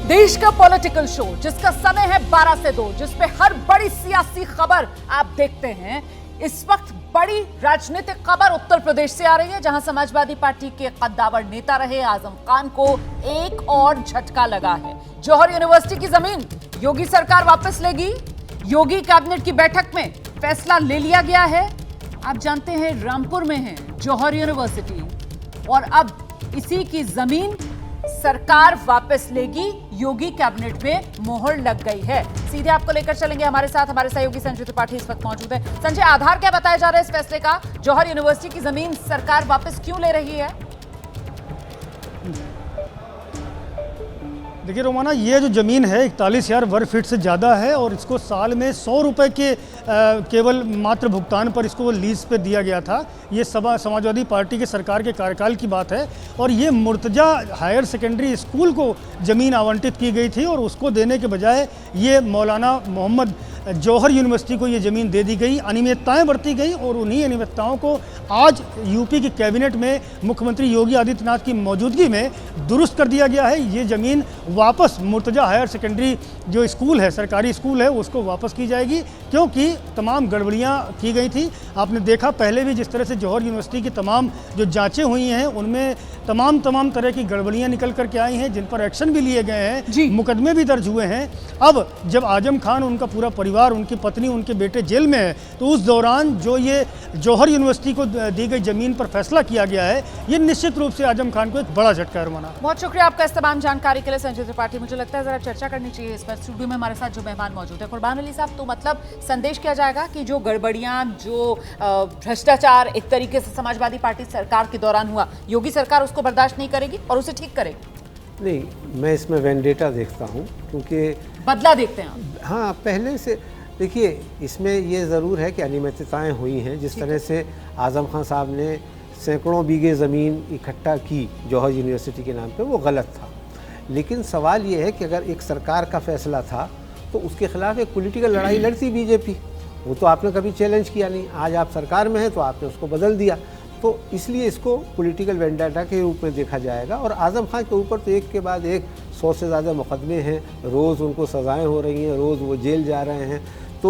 देश का political show जिसका समय है 12 से 2, जिसपे हर बड़ी सियासी खबर आप देखते हैं। इस वक्त बड़ी राजनीतिक खबर उत्तर प्रदेश से आ रही है, जहां समाजवादी पार्टी के कद्दावर नेता रहे आजम खान को एक और झटका लगा है। जौहर यूनिवर्सिटी की जमीन योगी सरकार वापस लेगी। योगी कैबिनेट की बैठक में फैसला ले लिया गया है। आप जानते हैं रामपुर में है जौहर यूनिवर्सिटी, और अब इसी की जमीन सरकार वापस लेगी। योगी कैबिनेट में मोहर लग गई है। सीधे आपको लेकर चलेंगे, हमारे साथ हमारे सहयोगी संजय त्रिपाठी इस वक्त मौजूद है। संजय, आधार क्या बताया जा रहा है इस फैसले का? जौहर यूनिवर्सिटी की जमीन सरकार वापस क्यों ले रही है? देखिए रोमाना, ये जो ज़मीन है 41,000 वर्ग फीट से ज़्यादा है और इसको साल में 100 रुपये के केवल मात्र भुगतान पर इसको लीज पे दिया गया था। ये समाजवादी पार्टी के सरकार के कार्यकाल की बात है और ये मुर्तजा हायर सेकेंडरी स्कूल को ज़मीन आवंटित की गई थी और उसको देने के बजाय ये मौलाना मोहम्मद जौहर यूनिवर्सिटी को ये ज़मीन दे दी गई। अनियमितताएं बरती गई और उन्हीं अनियमितताओं को आज यूपी की कैबिनेट में मुख्यमंत्री योगी आदित्यनाथ की मौजूदगी में दुरुस्त कर दिया गया है। ये ज़मीन वापस मुर्तजा हायर सेकेंडरी जो स्कूल है, सरकारी स्कूल है, उसको वापस की जाएगी, क्योंकि तमाम गड़बड़ियां की गई थी। आपने देखा पहले भी जिस तरह से जौहर यूनिवर्सिटी की तमाम जो जांचें हुई हैं उनमें तमाम तरह की गड़बड़ियां निकल कर के आई हैं, जिन पर एक्शन भी लिए गए हैं, मुकदमे भी दर्ज हुए हैं। अब जब आजम खान, उनका पूरा परिवार, उनकी पत्नी, उनके बेटे जेल में है, तो उस दौरान जो ये जौहर यूनिवर्सिटी को दी गई ज़मीन पर फैसला किया गया है, ये निश्चित रूप से आजम खान को एक बड़ा झटका है। माना बहुत शुक्रिया आपका इस तमाम जानकारी के लिए संजय त्रिपाठी। मुझे लगता है जरा चर्चा करनी चाहिए इस पर। स्टूडियो में हमारे साथ जो मेहमान मौजूद है, कुर्बान अली साहब, तो मतलब संदेश किया जाएगा कि जो गड़बड़ियां, जो भ्रष्टाचार एक तरीके से समाजवादी पार्टी सरकार के दौरान हुआ, योगी सरकार उसको बर्दाश्त नहीं करेगी और उसे ठीक करेगी। नहीं, मैं इसमें वेंडेटा देखता हूँ, क्योंकि बदला देखते हैं आप। हाँ, पहले से देखिए, इसमें ये ज़रूर है कि अनियमितताएँ हुई हैं। जिस तरह से आज़म खान साहब ने सैकड़ों बीघे ज़मीन इकट्ठा की जौहर यूनिवर्सिटी के नाम पे, वो गलत था। लेकिन सवाल ये है कि अगर एक सरकार का फैसला था तो उसके खिलाफ एक पॉलिटिकल लड़ाई लड़ती बीजेपी, वो तो आपने कभी चैलेंज किया नहीं। आज आप सरकार में हैं तो आपने उसको बदल दिया, तो इसलिए इसको पॉलिटिकल वेंडाटा के रूप में देखा जाएगा। और आज़म खान के ऊपर तो एक के बाद एक 100 से ज़्यादा मुकदमे हैं, रोज़ उनको सज़ाएं हो रही हैं, रोज़ वो जेल जा रहे हैं। तो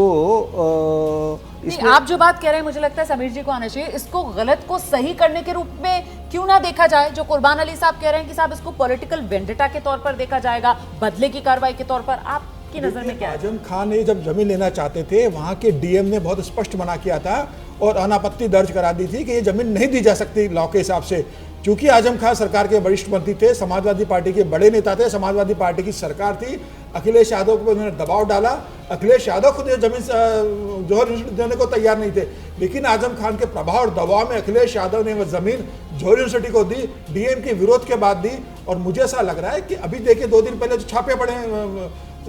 आप जो बात कह रहे हैं, मुझे लगता है समीर जी को आना चाहिए। इसको गलत को सही करने के रूप में क्यों ना देखा जाए? जो कुर्बान अली साहब कह रहे हैं कि साहब इसको पॉलिटिकल वेंडेटा के तौर पर देखा जाएगा, बदले की कार्रवाई के तौर पर, आपकी नजर में क्या है? आजम खान ने जब जमीन लेना चाहते थे, वहां के डीएम ने बहुत स्पष्ट मना किया था और अनापत्ति दर्ज करा दी थी कि ये जमीन नहीं दी जा सकती लॉ के हिसाब से। क्योंकि आजम खान सरकार के वरिष्ठ मंत्री थे, समाजवादी पार्टी के बड़े नेता थे, समाजवादी पार्टी की सरकार थी, अखिलेश यादव को उन्होंने दबाव डाला। अखिलेश यादव खुद जमीन जौहर यूनिवर्सिटी देने को तैयार नहीं थे, लेकिन आजम खान के प्रभाव और दबाव में अखिलेश यादव ने वह जमीन जौहर यूनिवर्सिटी को दी, डीएम के विरोध के बाद दी। और मुझे ऐसा लग रहा है कि अभी देखिए, 2 दिन पहले जो छापे पड़े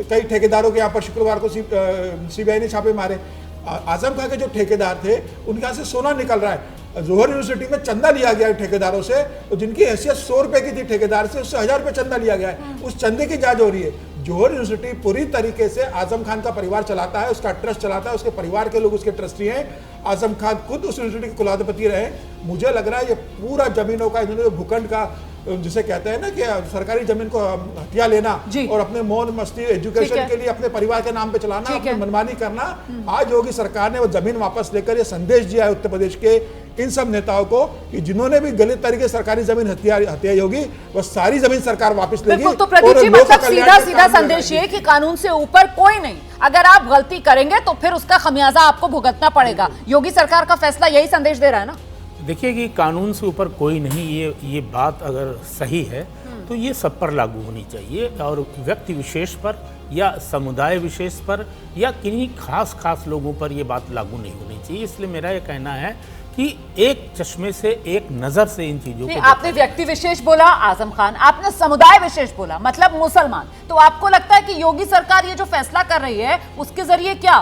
कई ठेकेदारों के यहाँ पर, शुक्रवार को सीबीआई ने छापे मारे। आजम खान के जो ठेकेदार थे उनके यहाँ से सोना निकल रहा है। जौहर यूनिवर्सिटी में चंदा लिया गया है ठेकेदारों से, तो जिनकी हैसियत 100 रुपए की थी ठेकेदार से, उससे 1000 रुपये चंदा लिया गया है। उस चंदे की जांच हो रही है। जौहर यूनिवर्सिटी पूरी तरीके से आजम खान का परिवार चलाता है, उसका ट्रस्ट चलाता है, उसके परिवार के लोग उसके ट्रस्टी हैं। आजम खान खुद उस यूनिवर्सिटी के कुलाधिपति रहे। मुझे लग रहा है ये पूरा जमीनों का, इन्होंने भूखंड का, जिसे कहते हैं ना कि सरकारी जमीन को हथिया लेना और अपने मौज मस्ती, एजुकेशन के लिए अपने परिवार के नाम पे चलाना, अपनी मनमानी करना। आज योगी सरकार ने वो जमीन वापस लेकर ये संदेश दिया है उत्तर प्रदेश के इन सब नेताओं को कि जिन्होंने भी गलत तरीके से सरकारी जमीन हथियाई होगी, वो सारी जमीन सरकार वापस लेगी। तो प्रदीप जी, मतलब सीधा संदेश ये कि कानून से ऊपर कोई नहीं, अगर आप गलती करेंगे तो फिर उसका खमियाजा आपको भुगतना पड़ेगा। योगी सरकार का फैसला यही संदेश दे रहा है ना? देखिए कि कानून से ऊपर कोई नहीं, ये बात अगर सही है तो ये सब पर लागू होनी चाहिए, और व्यक्ति विशेष पर या समुदाय विशेष पर या किन्हीं खास लोगों पर ये बात लागू नहीं होनी चाहिए। इसलिए मेरा ये कहना है कि एक चश्मे से, एक नज़र से इन चीज़ों को। आपने व्यक्ति विशेष बोला आजम खान, आपने समुदाय विशेष बोला, मतलब मुसलमान। तो आपको लगता है कि योगी सरकार ये जो फैसला कर रही है उसके जरिए क्या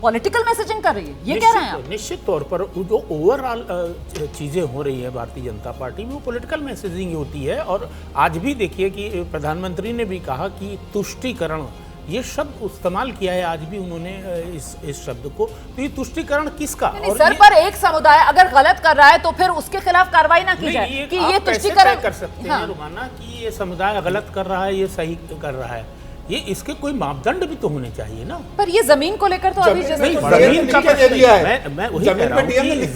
पॉलिटिकल मैसेजिंग कर रही है, ये कह रहे हैं आप? निश्चित तौर पर जो ओवरऑल चीज़ें हो रही है भारतीय जनता पार्टी में, वो पॉलिटिकल मैसेजिंग होती है। और आज भी देखिए कि प्रधानमंत्री ने भी कहा कि तुष्टीकरण ये शब्द इस्तेमाल किया है आज भी उन्होंने इस शब्द को। तो ये तुष्टिकरण किसका? नहीं, सर पर एक समुदाय अगर गलत कर रहा है तो फिर उसके खिलाफ कार्रवाई ना की जाए कि ये तुष्टिकरण कर सकते हैं रुमाना कि ये समुदाय गलत कर रहा है, ये सही कर रहा है, ये इसके कोई मापदंड भी तो होने चाहिए ना। पर ये जमीन को लेकर तो अभी जमीन का मैं वही कह रहा हूं कि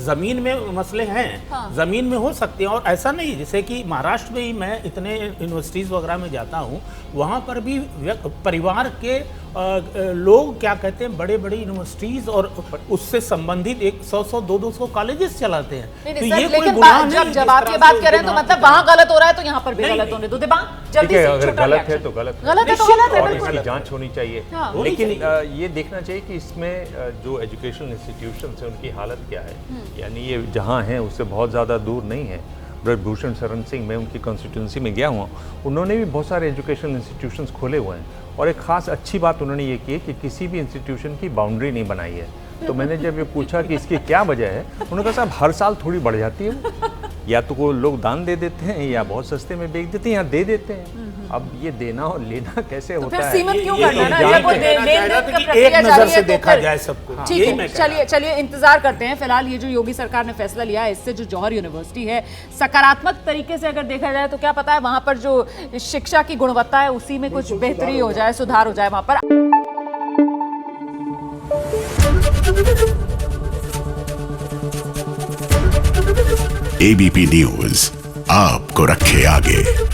जमीन में मसले हैं, जमीन में हो सकते हैं। और ऐसा नहीं जैसे कि महाराष्ट्र में ही मैं इतने यूनिवर्सिटीज वगैरह में जाता हूं, वहां पर भी परिवार के लोग क्या कहते हैं, बड़े बड़े यूनिवर्सिटीज और उससे संबंधित 100 200 कॉलेजेस चलाते हैं। तो ये कोई गुनाह नहीं। जब आप ये बात कर रहे हैं तो मतलब वहां गलत हो रहा है तो यहाँ पर भी गलत होने दो। जल्दी से अगर छोटा गलत है reaction। तो गलत है, गलत है तो गलत है, और बिल्कुल। इसकी जांच होनी चाहिए। हाँ, लेकिन ये देखना चाहिए कि इसमें जो एजुकेशनल इंस्टीट्यूशन है उनकी हालत क्या है। यानी ये जहाँ हैं उससे बहुत ज़्यादा दूर नहीं है। ब्रजभूषण शरण सिंह, मैं उनकी कॉन्स्टिट्यूंसी में गया हुआ, उन्होंने भी बहुत सारे एजुकेशनल इंस्टीट्यूशंस खोले हुए हैं। और एक ख़ास अच्छी बात उन्होंने ये की है कि किसी भी इंस्टीट्यूशन की बाउंड्री नहीं बनाई है। तो मैंने जब ये पूछा कि इसकी क्या वजह है, उन्होंने कहा साहब हर साल थोड़ी बढ़ जाती है वो। या तो वो लोग दान दे देते हैं या बहुत सस्ते में बेच देते हैं या दे देते हैं। अब ये देना और लेना कैसे तो होता फिर है, सीमित क्यों ये करना है ना? तो जब वो जानते लेन हैं देन कि का एक प्रक्रिया नजर जारी से है तो देखा फिर जाए सबको। ठीक यही है, मैं कह रहा चलिए इंतजार करते हैं। फिलहाल ये जो योगी सरकार ने फैसला लिया है, इससे जो जौहर यूनिवर्सिटी है सकारात्मक तरीके से अगर देखा जाए तो क्या पता है वहां पर जो शिक्षा की गुणवत्ता है उसी में कुछ बेहतरी हो जाए, सुधार हो जाए वहां पर। एबीपी न्यूज आपको रखे आगे।